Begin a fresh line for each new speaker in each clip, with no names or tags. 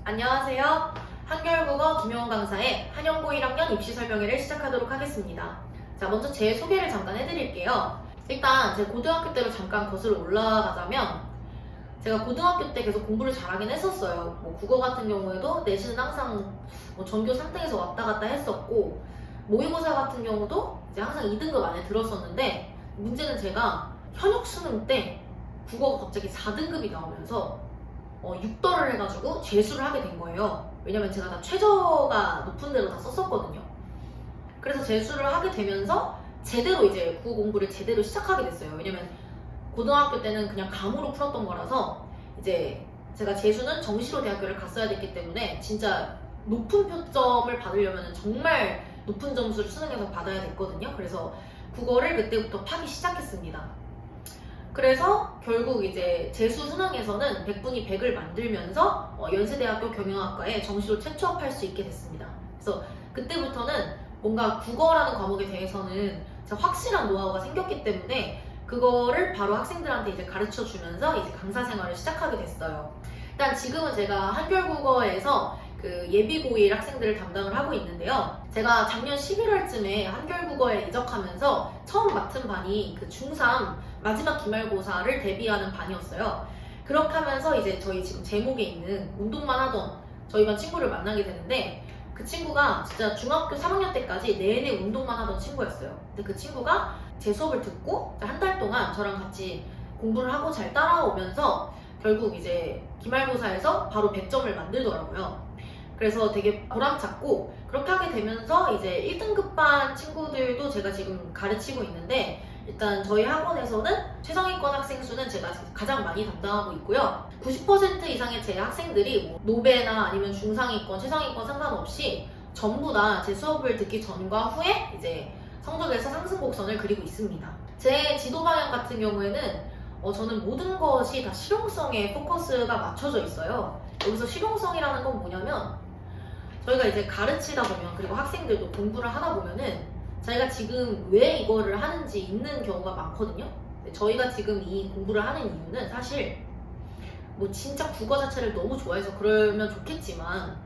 안녕하세요. 한겨울국어 김효원 강사의 한영고 1학년 입시 설명회를 시작하도록 하겠습니다. 자, 먼저 제 소개를 잠깐 해드릴게요. 일단 제 고등학교 때로 잠깐 거슬러 올라가자면 제가 고등학교 때 계속 공부를 잘하긴 했었어요. 국어 같은 경우에도 내신은 항상 전교 상등에서 왔다 갔다 했었고, 모의고사 같은 경우도 이제 항상 2등급 안에 들었었는데, 문제는 제가 현역 수능 때 국어가 갑자기 4등급이 나오면서 6덜을 해가지고 재수를 하게 된 거예요. 왜냐면 제가 다 최저가 높은 데로 다 썼었거든요. 그래서 재수를 하게 되면서 제대로 이제 국어 공부를 제대로 시작하게 됐어요. 왜냐면 고등학교 때는 그냥 감으로 풀었던 거라서 이제 제가 재수는 정시로 대학교를 갔어야 됐기 때문에 진짜 높은 표점을 받으려면 정말 높은 점수를 수능에서 받아야 됐거든요. 그래서 국어를 그때부터 파기 시작했습니다. 그래서 결국 이제 재수 수능에서는 100분이 100을 만들면서 연세대학교 경영학과에 정시로 채취업할 수 있게 됐습니다. 그래서 그때부터는 뭔가 국어라는 과목에 대해서는 확실한 노하우가 생겼기 때문에 그거를 바로 학생들한테 이제 가르쳐 주면서 이제 강사 생활을 시작하게 됐어요. 일단 지금은 제가 한겨울국어에서 그 예비고1 학생들을 담당을 하고 있는데요. 제가 작년 11월쯤에 한겨울국어에 이적하면서 처음 맡은 반이 그 중3 마지막 기말고사를 대비하는 반이었어요. 그렇게 하면서 이제 저희 지금 제목에 있는 운동만 하던 저희 반 친구를 만나게 되는데, 그 친구가 진짜 중학교 3학년 때까지 내내 운동만 하던 친구였어요. 근데 그 친구가 제 수업을 듣고 한 달 동안 저랑 같이 공부를 하고 잘 따라오면서 결국 이제 기말고사에서 바로 100점을 만들더라고요. 그래서 되게 보람찼고, 그렇게 하게 되면서 이제 1등급 반 친구들도 제가 지금 가르치고 있는데, 일단 저희 학원에서는 최상위권 학생 수는 제가 가장 많이 담당하고 있고요. 90% 이상의 제 학생들이 노베나 아니면 중상위권, 최상위권 상관없이 전부 다 제 수업을 듣기 전과 후에 이제 성적에서 상승 곡선을 그리고 있습니다. 제 지도 방향 같은 경우에는 저는 모든 것이 다 실용성에 포커스가 맞춰져 있어요. 여기서 실용성이라는 건 뭐냐면, 저희가 이제 가르치다 보면, 그리고 학생들도 공부를 하다 보면은 자기가 지금 왜 이거를 하는지 있는 경우가 많거든요. 저희가 지금 이 공부를 하는 이유는 사실 진짜 국어 자체를 너무 좋아해서 그러면 좋겠지만,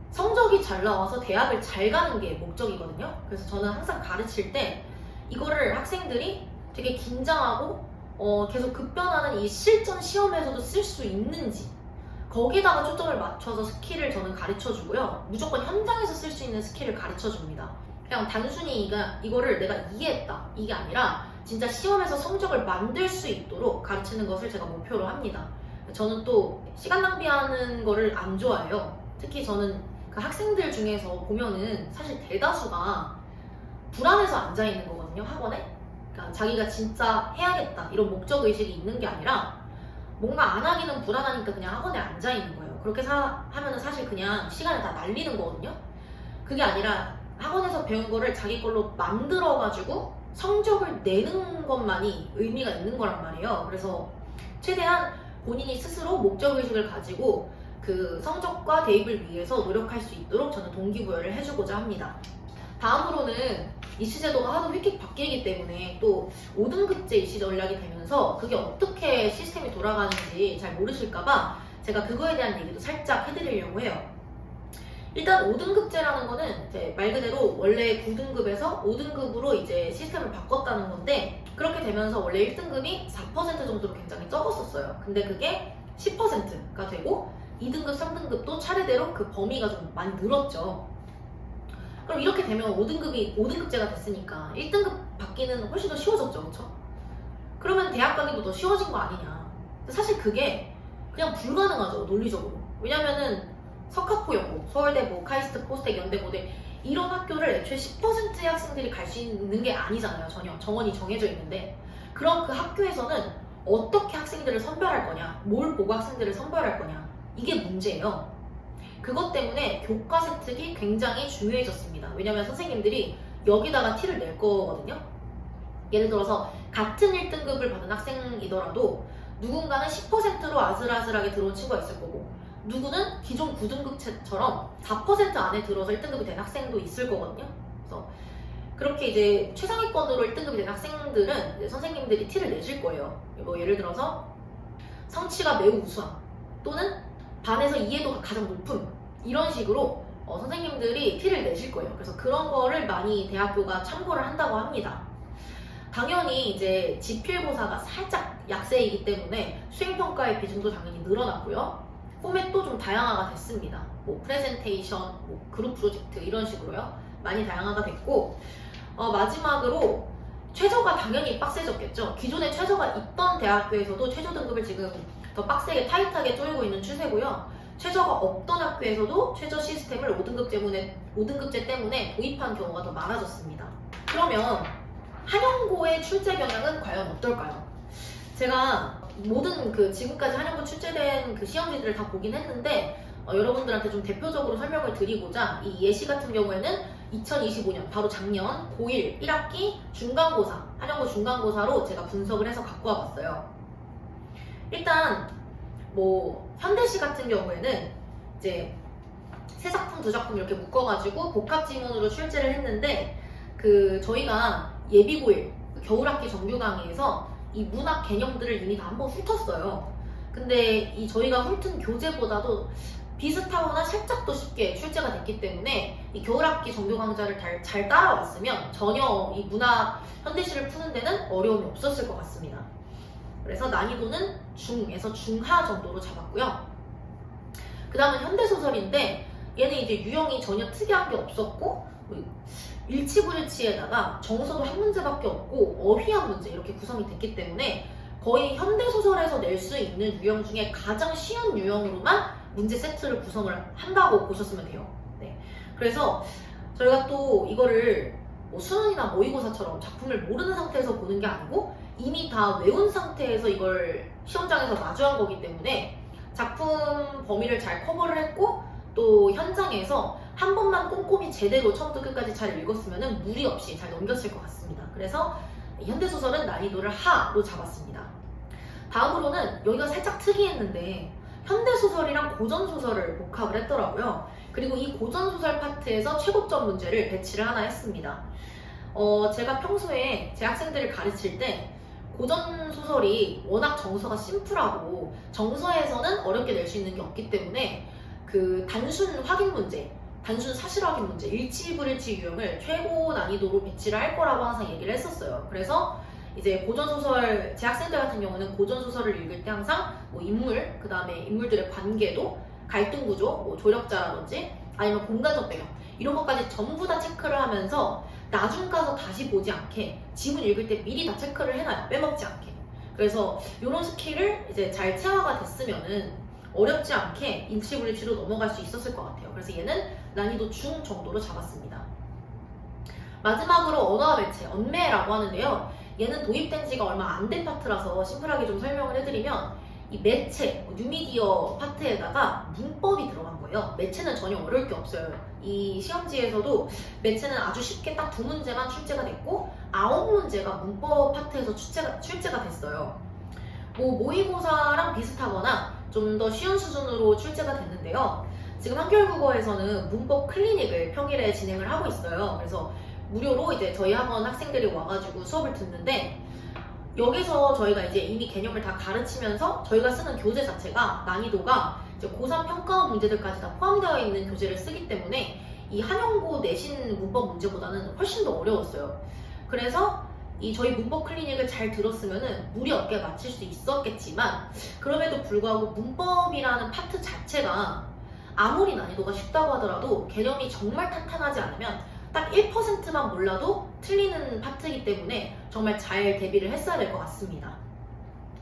성적이 잘 나와서 대학을 잘 가는 게 목적이거든요. 그래서 저는 항상 가르칠 때 이거를 학생들이 되게 긴장하고 계속 급변하는 이 실전 시험에서도 쓸 수 있는지, 거기다가 초점을 맞춰서 스킬을 저는 가르쳐 주고요. 무조건 현장에서 쓸 수 있는 스킬을 가르쳐 줍니다. 그냥 단순히 이거를 내가 이해했다, 이게 아니라 진짜 시험에서 성적을 만들 수 있도록 가르치는 것을 제가 목표로 합니다. 저는 또 시간 낭비하는 거를 안 좋아해요. 특히 저는 그 학생들 중에서 보면은 사실 대다수가 불안해서 앉아있는 거거든요, 학원에. 그러니까 자기가 진짜 해야겠다 이런 목적의식이 있는 게 아니라 뭔가 안 하기는 불안하니까 그냥 학원에 앉아있는 거예요. 그렇게 하면은 사실 그냥 시간을 다 날리는 거거든요. 그게 아니라 학원에서 배운 거를 자기 걸로 만들어가지고 성적을 내는 것만이 의미가 있는 거란 말이에요. 그래서 최대한 본인이 스스로 목적의식을 가지고 그 성적과 대입을 위해서 노력할 수 있도록 저는 동기부여를 해주고자 합니다. 다음으로는 입시 제도가 하도 휙휙 바뀌기 때문에 또 5등급제 입시 전략이 되면서 그게 어떻게 시스템이 돌아가는지 잘 모르실까봐 제가 그거에 대한 얘기도 살짝 해드리려고 해요. 일단 5등급제라는 거는 이제 말 그대로 원래 9등급에서 5등급으로 이제 시스템을 바꿨다는 건데, 그렇게 되면서 원래 1등급이 4% 정도로 굉장히 적었었어요. 근데 그게 10%가 되고 2등급, 3등급도 차례대로 그 범위가 좀 많이 늘었죠. 그럼 이렇게 되면 5등급제가 됐으니까 1등급 받기는 훨씬 더 쉬워졌죠, 그렇죠? 그러면 대학 가기도 더 쉬워진 거 아니냐. 사실 그게 그냥 불가능하죠, 논리적으로. 왜냐면은 석학포 연고, 서울대, 카이스트, 포스텍, 연대, 고대 이런 학교를 애초에 10%의 학생들이 갈 수 있는 게 아니잖아요. 전혀 정원이 정해져 있는데, 그럼 그 학교에서는 어떻게 학생들을 선별할 거냐, 뭘 보고 학생들을 선별할 거냐, 이게 문제예요. 그것 때문에 교과 세특이 굉장히 중요해졌습니다. 왜냐면 선생님들이 여기다가 티를 낼 거거든요. 예를 들어서 같은 1등급을 받은 학생이더라도 누군가는 10%로 아슬아슬하게 들어온 친구가 있을 거고, 누구는 기존 9등급처럼 4% 안에 들어서 1등급이 된 학생도 있을 거거든요. 그래서 그렇게 이제 최상위권으로 1등급이 된 학생들은 이제 선생님들이 티를 내실 거예요. 예를 들어서 성취가 매우 우수함, 또는 반에서 이해도가 가장 높은 이런 식으로 선생님들이 티를 내실 거예요. 그래서 그런 거를 많이 대학교가 참고를 한다고 합니다. 당연히 이제 지필고사가 살짝 약세이기 때문에 수행평가의 비중도 당연히 늘어났고요. 포맷도 좀 다양화가 됐습니다. 뭐 프레젠테이션, 뭐 그룹 프로젝트 이런 식으로요. 많이 다양화가 됐고 마지막으로 최저가 당연히 빡세졌겠죠. 기존에 최저가 있던 대학교에서도 최저 등급을 지금 더 빡세게 타이트하게 쪼이고 있는 추세고요. 최저가 없던 학교에서도 최저 시스템을 5등급제 때문에 도입한 경우가 더 많아졌습니다. 그러면 한영고의 출제 경향은 과연 어떨까요? 제가 모든 지금까지 한영고 출제된 시험지들을 다 보긴 했는데 여러분들한테 좀 대표적으로 설명을 드리고자 이 예시 같은 경우에는 2025년 바로 작년 고1 1학기 중간고사 한영고 중간고사로 제가 분석을 해서 갖고 와봤어요. 일단 뭐 현대시 같은 경우에는 이제 세 작품 두 작품 이렇게 묶어가지고 복합지문으로 출제를 했는데 저희가 예비고1 겨울학기 정규 강의에서 이 문학 개념들을 이미 다 한번 훑었어요. 근데 이 저희가 훑은 교재보다도 비슷하거나 살짝 더 쉽게 출제가 됐기 때문에 이 겨울학기 정규 강좌를 잘 따라왔으면 전혀 이 문학 현대시를 푸는 데는 어려움이 없었을 것 같습니다. 그래서 난이도는 중에서 중하 정도로 잡았고요. 그 다음은 현대소설인데 얘는 이제 유형이 전혀 특이한 게 없었고 일치불일치에다가 정서도 한 문제밖에 없고 어휘한 문제 이렇게 구성이 됐기 때문에 거의 현대소설에서 낼 수 있는 유형 중에 가장 쉬운 유형으로만 문제 세트를 구성을 한다고 보셨으면 돼요. 네. 그래서 저희가 또 이거를 뭐 수능이나 모의고사처럼 작품을 모르는 상태에서 보는 게 아니고 이미 다 외운 상태에서 이걸 시험장에서 마주한 거기 때문에 작품 범위를 잘 커버를 했고 또 현장에서 한 번만 꼼꼼히 제대로 처음부터 끝까지 잘 읽었으면 무리 없이 잘 넘겼을 것 같습니다. 그래서 현대소설은 난이도를 하로 잡았습니다. 다음으로는 여기가 살짝 특이했는데 현대소설이랑 고전소설을 복합을 했더라고요. 그리고 이 고전소설 파트에서 최고점 문제를 배치를 하나 했습니다. 제가 평소에 제 학생들을 가르칠 때 고전소설이 워낙 정서가 심플하고 정서에서는 어렵게 낼 수 있는 게 없기 때문에 단순 확인 문제, 단순 사실 확인 문제, 일치불일치 유형을 최고 난이도로 배치를 할 거라고 항상 얘기를 했었어요. 그래서 이제 고전소설, 제 학생들 같은 경우는 고전소설을 읽을 때 항상 뭐 인물, 그 다음에 인물들의 관계도, 갈등 구조, 뭐 조력자라든지 아니면 공간적 배경 이런 것까지 전부 다 체크를 하면서 나중 가서 다시 보지 않게 지문 읽을 때 미리 다 체크를 해놔요. 빼먹지 않게. 그래서 이런 스킬을 이제 잘 체화가 됐으면은 어렵지 않게 일치불일치로 넘어갈 수 있었을 것 같아요. 그래서 얘는 난이도 중 정도로 잡았습니다. 마지막으로 언어와 매체, 언매라고 하는데요. 얘는 도입된 지가 얼마 안 된 파트라서 심플하게 좀 설명을 해드리면 이 매체, 뉴미디어 파트에다가 문법이 들어간 거예요. 매체는 전혀 어려울 게 없어요. 이 시험지에서도 매체는 아주 쉽게 딱 2문제만 출제가 됐고 9문제가 문법 파트에서 출제가 됐어요. 뭐 모의고사랑 비슷하거나 좀 더 쉬운 수준으로 출제가 됐는데요. 지금 한겨울국어에서는 문법 클리닉을 평일에 진행을 하고 있어요. 그래서 무료로 이제 저희 학원 학생들이 와가지고 수업을 듣는데 여기서 저희가 이제 이미 개념을 다 가르치면서 저희가 쓰는 교재 자체가 난이도가 이제 고3 평가원 문제들까지 다 포함되어 있는 교재를 쓰기 때문에 이 한영고 내신 문법 문제보다는 훨씬 더 어려웠어요. 그래서 이 저희 문법 클리닉을 잘 들었으면은 무리 없게 마칠 수 있었겠지만 그럼에도 불구하고 문법이라는 파트 자체가 아무리 난이도가 쉽다고 하더라도 개념이 정말 탄탄하지 않으면 딱 1%만 몰라도 틀리는 파트이기 때문에 정말 잘 대비를 했어야 될 것 같습니다.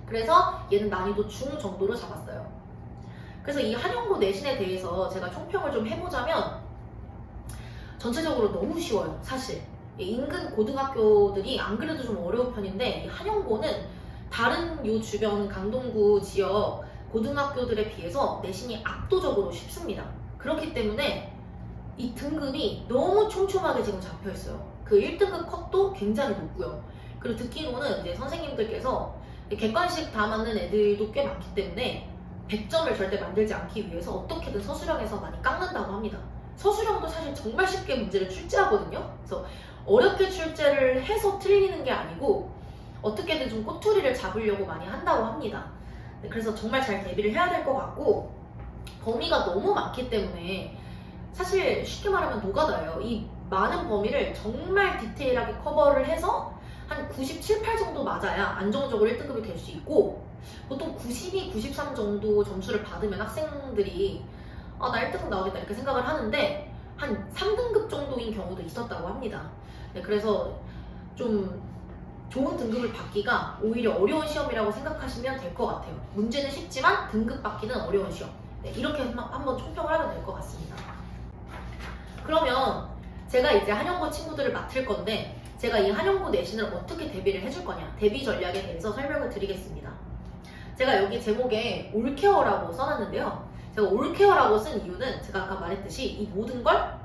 그래서 얘는 난이도 중 정도로 잡았어요. 그래서 이 한영고 내신에 대해서 제가 총평을 좀 해보자면 전체적으로 너무 쉬워요, 사실. 인근 고등학교들이 안 그래도 좀 어려운 편인데 이 한영고는 다른 요 주변 강동구 지역 고등학교들에 비해서 내신이 압도적으로 쉽습니다. 그렇기 때문에 이 등급이 너무 촘촘하게 지금 잡혀있어요. 그 1등급 컷도 굉장히 높고요. 그리고 듣기로는 이제 선생님들께서 객관식 다 맞는 애들도 꽤 많기 때문에 100점을 절대 만들지 않기 위해서 어떻게든 서술형에서 많이 깎는다고 합니다. 서술형도 사실 정말 쉽게 문제를 출제하거든요. 그래서 어렵게 출제를 해서 틀리는 게 아니고 어떻게든 좀 꼬투리를 잡으려고 많이 한다고 합니다. 그래서 정말 잘 대비를 해야 될 것 같고 범위가 너무 많기 때문에 사실 쉽게 말하면 노가다예요. 이 많은 범위를 정말 디테일하게 커버를 해서 한 97, 8 정도 맞아야 안정적으로 1등급이 될 수 있고, 보통 92, 93 정도 점수를 받으면 학생들이 나 1등급 나오겠다 이렇게 생각을 하는데 한 3등급 정도인 경우도 있었다고 합니다. 네, 그래서 좀 좋은 등급을 받기가 오히려 어려운 시험이라고 생각하시면 될 것 같아요. 문제는 쉽지만 등급 받기는 어려운 시험. 네, 이렇게 한번 총평을 하면 될 것 같습니다. 그러면 제가 이제 한영고 친구들을 맡을 건데 제가 이 한영고 내신을 어떻게 대비를 해줄 거냐, 대비 전략에 대해서 설명을 드리겠습니다. 제가 여기 제목에 올케어라고 써놨는데요. 제가 올케어라고 쓴 이유는 제가 아까 말했듯이 이 모든 걸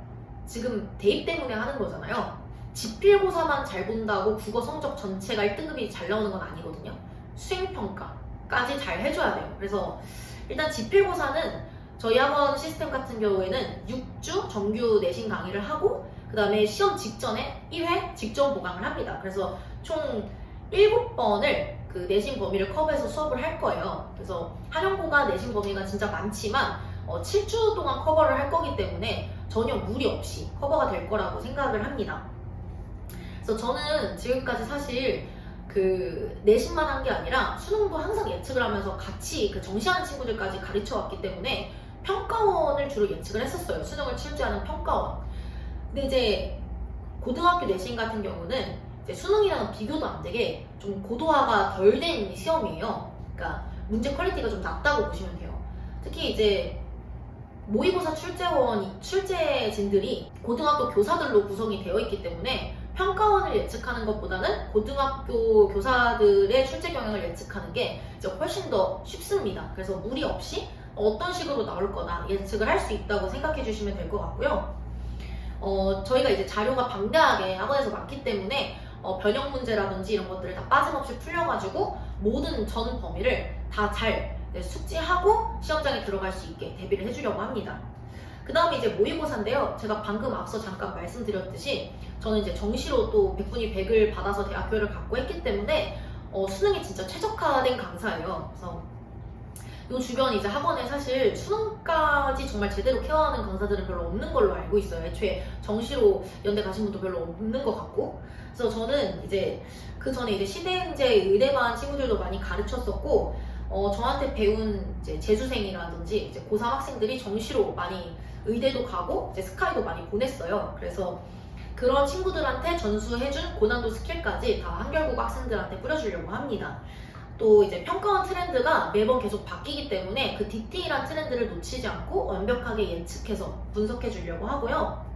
지금 대입 때문에 하는 거잖아요. 지필고사만 잘 본다고 국어 성적 전체가 1등급이 잘 나오는 건 아니거든요. 수행평가까지 잘 해줘야 돼요. 그래서 일단 지필고사는 저희 학원 시스템 같은 경우에는 6주 정규 내신 강의를 하고 그 다음에 시험 직전에 1회 직전 보강을 합니다. 그래서 총 7번을 그 내신 범위를 커버해서 수업을 할 거예요. 그래서 한영고가 내신 범위가 진짜 많지만 7주 동안 커버를 할 거기 때문에 전혀 무리 없이 커버가 될 거라고 생각을 합니다. 그래서 저는 지금까지 사실 그 내신만 한 게 아니라 수능도 항상 예측을 하면서 같이 그 정시하는 친구들까지 가르쳐 왔기 때문에 평가원을 주로 예측을 했었어요. 수능을 출제하는 평가원. 근데 이제 고등학교 내신 같은 경우는 이제 수능이랑은 비교도 안 되게 좀 고도화가 덜 된 시험이에요. 그러니까 문제 퀄리티가 좀 낮다고 보시면 돼요. 특히 이제 모의고사 출제진들이 고등학교 교사들로 구성이 되어 있기 때문에 평가원을 예측하는 것보다는 고등학교 교사들의 출제 경향을 예측하는 게 이제 훨씬 더 쉽습니다. 그래서 무리 없이 어떤 식으로 나올 거나 예측을 할 수 있다고 생각해 주시면 될 것 같고요. 저희가 이제 자료가 방대하게 학원에서 많기 때문에 변형 문제라든지 이런 것들을 다 빠짐없이 풀려가지고 모든 전 범위를 다 잘 숙지하고 시험장에 들어갈 수 있게 대비를 해주려고 합니다. 그 다음에 이제 모의고사인데요. 제가 방금 앞서 잠깐 말씀드렸듯이 저는 이제 정시로 또 100분위 100을 받아서 대학교를 갖고 했기 때문에 수능이 진짜 최적화된 강사예요. 그래서 이 주변 이제 학원에 사실 수능까지 정말 제대로 케어하는 강사들은 별로 없는 걸로 알고 있어요. 애초에 정시로 연대 가신 분도 별로 없는 것 같고. 그래서 저는 이제 그 전에 이제 시대행제 의대반 친구들도 많이 가르쳤었고, 저한테 배운 이제 재수생이라든지 이제 고3 학생들이 정시로 많이 의대도 가고 이제 스카이도 많이 보냈어요. 그래서 그런 친구들한테 전수해준 고난도 스킬까지 다 한결국 학생들한테 뿌려주려고 합니다. 또 이제 평가원 트렌드가 매번 계속 바뀌기 때문에 그 디테일한 트렌드를 놓치지 않고 완벽하게 예측해서 분석해 주려고 하고요.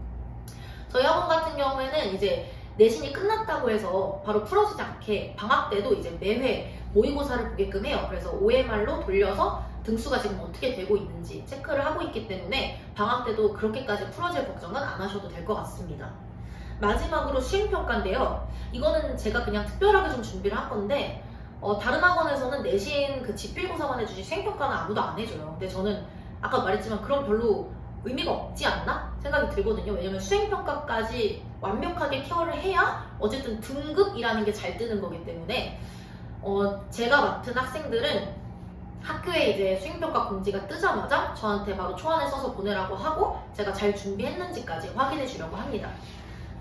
저희 학원 같은 경우에는 이제 내신이 끝났다고 해서 바로 풀어지지 않게 방학 때도 이제 매회 모의고사를 보게끔 해요. 그래서 OMR로 돌려서 등수가 지금 어떻게 되고 있는지 체크를 하고 있기 때문에 방학 때도 그렇게까지 풀어질 걱정은 안 하셔도 될 것 같습니다. 마지막으로 수행평가인데요. 이거는 제가 그냥 특별하게 좀 준비를 한 건데 다른 학원에서는 내신 그 지필고사만 해주지 수행평가는 아무도 안 해줘요. 근데 저는 아까 말했지만 그럼 별로 의미가 없지 않나 생각이 들거든요. 왜냐면 수행평가까지 완벽하게 케어를 해야 어쨌든 등급이라는 게 잘 뜨는 거기 때문에 제가 맡은 학생들은 학교에 이제 수행평가 공지가 뜨자마자 저한테 바로 초안을 써서 보내라고 하고 제가 잘 준비했는지까지 확인해 주려고 합니다.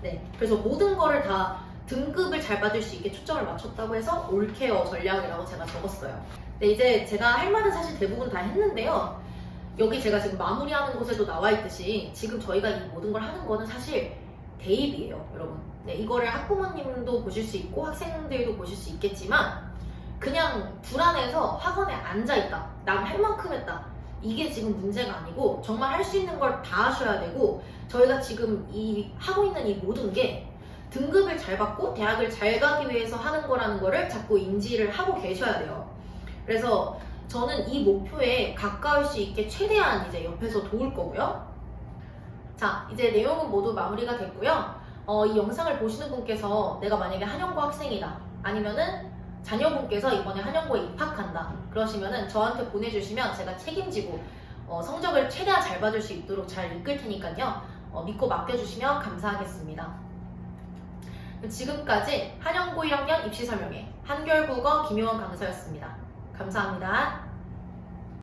네, 그래서 모든 거를 다 등급을 잘 받을 수 있게 초점을 맞췄다고 해서 올케어 전략이라고 제가 적었어요. 네, 이제 제가 할 말은 사실 대부분 다 했는데요. 여기 제가 지금 마무리하는 곳에도 나와 있듯이 지금 저희가 이 모든 걸 하는 거는 사실 대입이에요, 여러분. 네, 이거를 학부모님도 보실 수 있고 학생들도 보실 수 있겠지만 그냥 불안해서 학원에 앉아있다, 난 할 만큼 했다, 이게 지금 문제가 아니고 정말 할 수 있는 걸 다 하셔야 되고 저희가 지금 하고 있는 이 모든 게 등급을 잘 받고 대학을 잘 가기 위해서 하는 거라는 거를 자꾸 인지를 하고 계셔야 돼요. 그래서 저는 이 목표에 가까울 수 있게 최대한 이제 옆에서 도울 거고요. 자, 이제 내용은 모두 마무리가 됐고요. 이 영상을 보시는 분께서 내가 만약에 한영고 학생이다, 아니면은 자녀분께서 이번에 한영고에 입학한다 그러시면은 저한테 보내주시면 제가 책임지고 성적을 최대한 잘 받을 수 있도록 잘 이끌 테니까요. 믿고 맡겨주시면 감사하겠습니다. 지금까지 한영고 1학년 입시 설명회 한결국어 김효원 강사였습니다. 감사합니다.